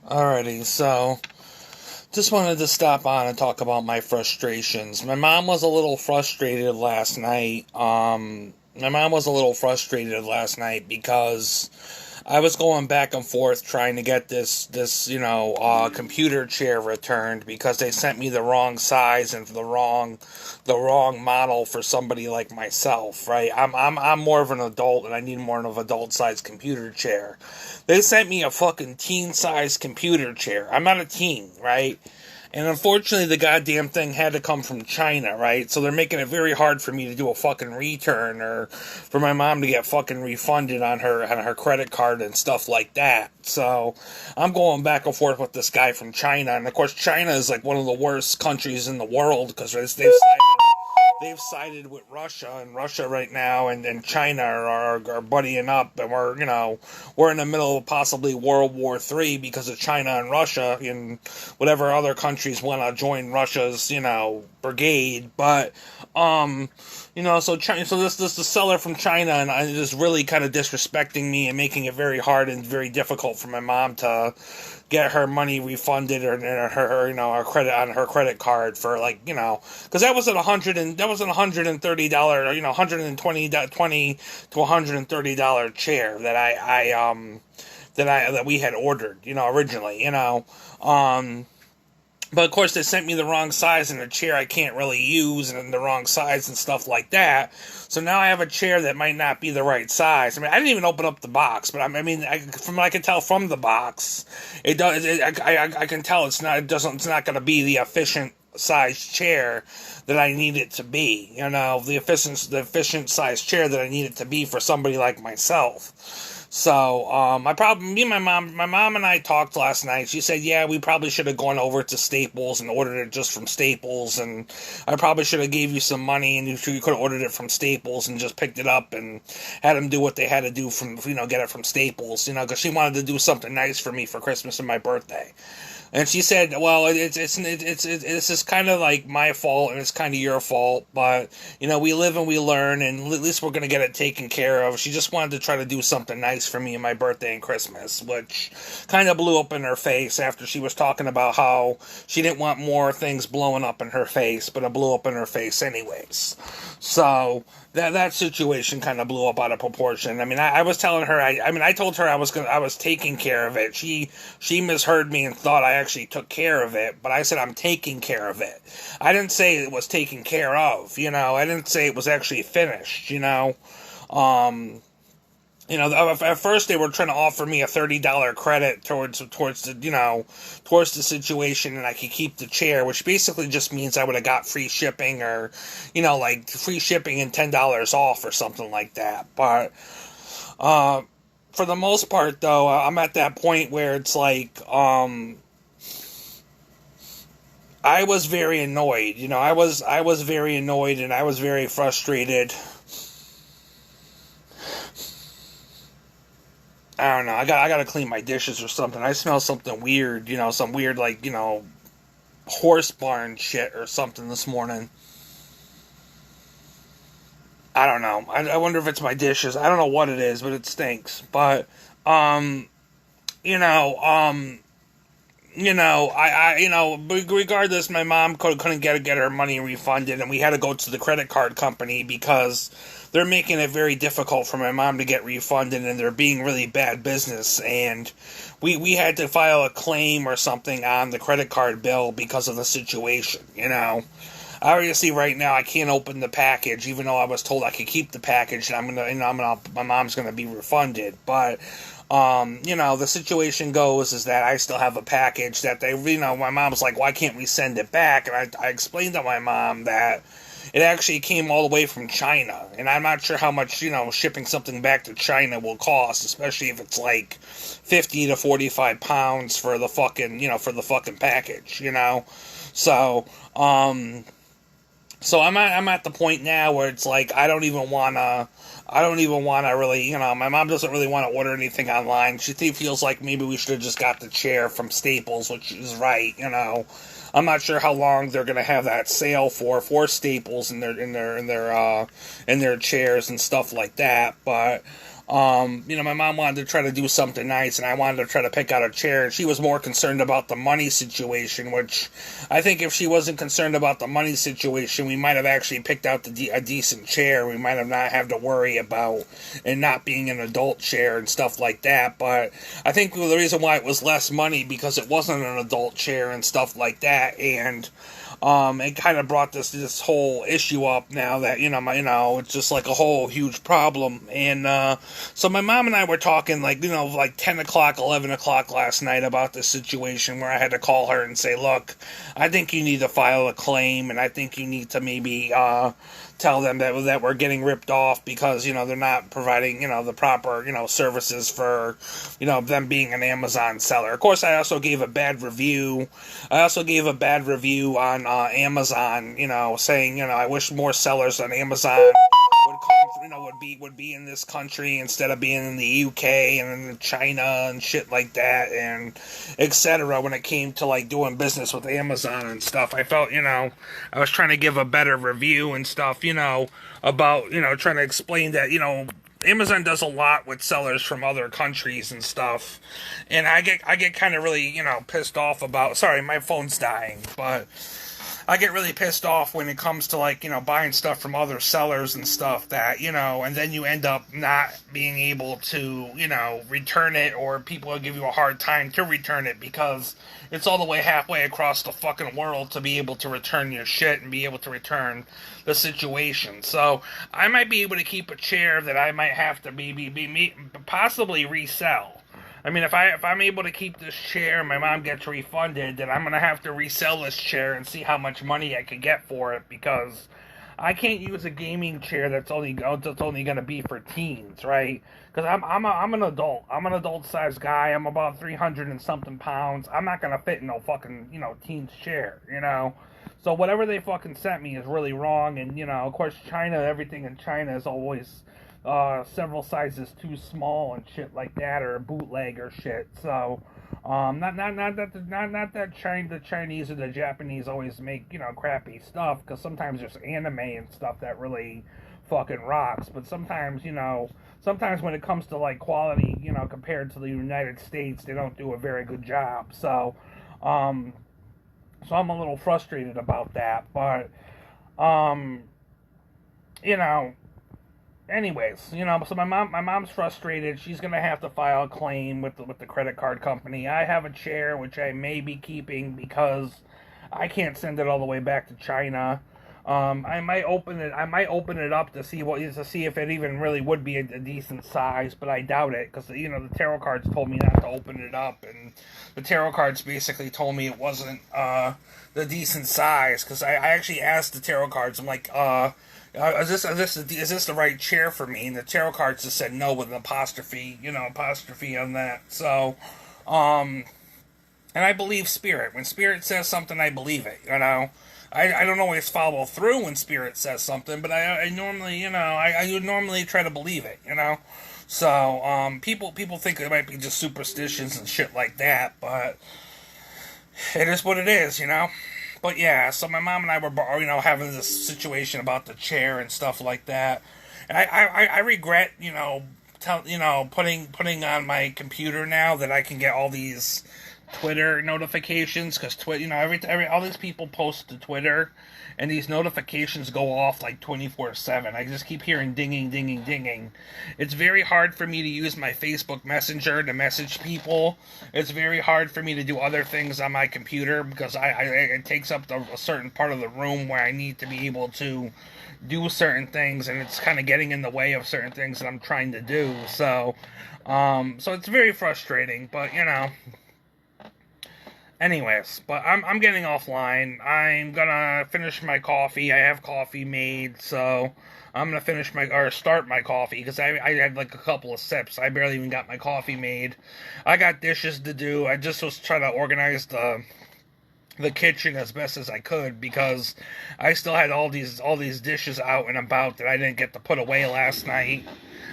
Alrighty, so just wanted to stop on and talk about my frustrations. My mom was a little frustrated last night. Because I was going back and forth trying to get this computer chair returned because they sent me the wrong size and the wrong model for somebody like myself, right? I'm more of an adult and I need more of an adult sized computer chair. They sent me a fucking teen sized computer chair. I'm not a teen, right? And unfortunately, the goddamn thing had to come from China, right? So they're making it very hard for me to do a fucking return or for my mom to get fucking refunded on her credit card and stuff like that. So I'm going back and forth with this guy from China, and of course, China is like one of the worst countries in the world because they've sided with Russia, and Russia right now and China are buddying up, and we're in the middle of possibly World War III because of China and Russia, and whatever other countries want to join Russia's brigade. But so this the seller from China and is really kind of disrespecting me and making it very hard and very difficult for my mom to get her money refunded or her credit on her credit card for because that was $130 $120 to $130 chair that we had ordered originally. But of course, they sent me the wrong size and a chair I can't really use, and the wrong size and stuff like that. So now I have a chair that might not be the right size. I mean, I didn't even open up the box, but from what I can tell from the box, it does. I can tell it's not. It's not going to be the efficient size chair that I need it to be. The efficient size chair that I need it to be for somebody like myself. So, my mom and I talked last night. She said, yeah, we probably should have gone over to Staples and ordered it just from Staples, and I probably should have gave you some money, and you could have ordered it from Staples and just picked it up and had them do what they had to do get it from Staples, because she wanted to do something nice for me for Christmas and my birthday. And she said, well, it's just kind of like my fault and it's kind of your fault, but, we live and we learn, and at least we're going to get it taken care of. She just wanted to try to do something nice for me and my birthday and Christmas, which kind of blew up in her face after she was talking about how she didn't want more things blowing up in her face, but it blew up in her face anyways. So that situation kind of blew up out of proportion. I mean, I was telling her, I told her I was taking care of it. She misheard me and thought I actually took care of it, but I said I'm taking care of it. I didn't say it was taken care of, I didn't say it was actually finished, at first they were trying to offer me a $30 credit towards the situation, and I could keep the chair, which basically just means I would have got free shipping or, like free shipping and $10 off or something like that. But for the most part, though, I'm at that point where it's like, I was very annoyed. I was very annoyed and I was very frustrated. I don't know. I gotta clean my dishes or something. I smell something weird. Some weird horse barn shit or something this morning. I don't know. I wonder if it's my dishes. I don't know what it is, but it stinks. But you know, um, regardless, my mom couldn't get her money refunded, and we had to go to the credit card company because they're making it very difficult for my mom to get refunded, and they're being really bad business, and we had to file a claim or something on the credit card bill because of the situation. Obviously, right now I can't open the package, even though I was told I could keep the package, and my mom's gonna be refunded. But the situation goes is that I still have a package that my mom's like, why can't we send it back? And I explained to my mom that it actually came all the way from China, and I'm not sure how much shipping something back to China will cost, especially if it's like 50 to 45 pounds for the fucking package. So I'm at the point now where it's like I don't even wanna really, my mom doesn't really want to order anything online. She feels like maybe we should have just got the chair from Staples, which is right. I'm not sure how long they're gonna have that sale for Staples in their chairs and stuff like that, but My mom wanted to try to do something nice, and I wanted to try to pick out a chair, and she was more concerned about the money situation, which I think if she wasn't concerned about the money situation, we might have actually picked out a decent chair. We might have not had to worry about it not being an adult chair and stuff like that, but I think the reason why it was less money because it wasn't an adult chair and stuff like that, and it kind of brought this whole issue up now that it's just like a whole huge problem. And so my mom and I were talking like 10 o'clock, 11 o'clock last night about this situation where I had to call her and say, look, I think you need to file a claim, and I think you need to maybe tell them that we're getting ripped off because they're not providing the proper services for them being an Amazon seller. Of course, I also gave a bad review. On Amazon, saying I wish more sellers on Amazon would come, would be in this country instead of being in the UK and in China and shit like that, and etc. When it came to like doing business with Amazon and stuff, I felt I was trying to give a better review and stuff, about trying to explain that Amazon does a lot with sellers from other countries and stuff, and I get kind of really pissed off about. Sorry, my phone's dying, but I get really pissed off when it comes to buying stuff from other sellers and stuff that and then you end up not being able to return it, or people will give you a hard time to return it because it's all the way halfway across the fucking world to be able to return your shit and be able to return the situation. So I might be able to keep a chair that I might have to possibly resell. I mean, if I'm able to keep this chair and my mom gets refunded, then I'm going to have to resell this chair and see how much money I can get for it, because I can't use a gaming chair that's only going to be for teens, right? Because I'm an adult. I'm an adult-sized guy. I'm about 300 and something pounds. I'm not going to fit in no fucking, teen's chair, So whatever they fucking sent me is really wrong, and, of course, China, everything in China is always several sizes too small and shit like that, or bootleg or shit. So, not that the Chinese or the Japanese always make crappy stuff, because sometimes there's anime and stuff that really fucking rocks. But sometimes when it comes to like quality, compared to the United States, they don't do a very good job. So I'm a little frustrated about that, but anyways, so my mom's frustrated. She's gonna have to file a claim with the credit card company. I have a chair which I may be keeping because I can't send it all the way back to China. I might open it up to see if it even really would be a decent size, but I doubt it, because the tarot cards told me not to open it up, and the tarot cards basically told me it wasn't the decent size. Because I actually asked the tarot cards, I'm like, is this the right chair for me? And the tarot cards just said no with an apostrophe on that. So, and I believe Spirit. When Spirit says something, I believe it. I don't always follow through when Spirit says something, but I normally, I would normally try to believe it. So, people think it might be just superstitions and shit like that, but it is what it is. But yeah, so my mom and I were, having this situation about the chair and stuff like that. And I regret, putting on my computer now that I can get all these Twitter notifications, because all these people post to Twitter, and these notifications go off like 24/7. I just keep hearing dinging, dinging, dinging. It's very hard for me to use my Facebook Messenger to message people. It's very hard for me to do other things on my computer, because it takes up a certain part of the room where I need to be able to do certain things, and it's kind of getting in the way of certain things that I'm trying to do. So it's very frustrating, but anyways, but I'm getting offline. I'm gonna finish my coffee. I have coffee made, so I'm gonna start my coffee, because I had like a couple of sips. I barely even got my coffee made. I got dishes to do. I just was trying to organize the kitchen as best as I could, because I still had all these dishes out and about that I didn't get to put away last night.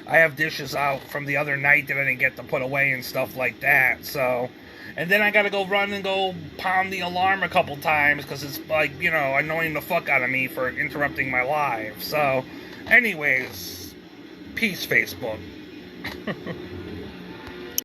I have dishes out from the other night that I didn't get to put away and stuff like that, so. And then I gotta go run and go pound the alarm a couple times, because it's like, annoying the fuck out of me for interrupting my live. So, anyways, peace, Facebook.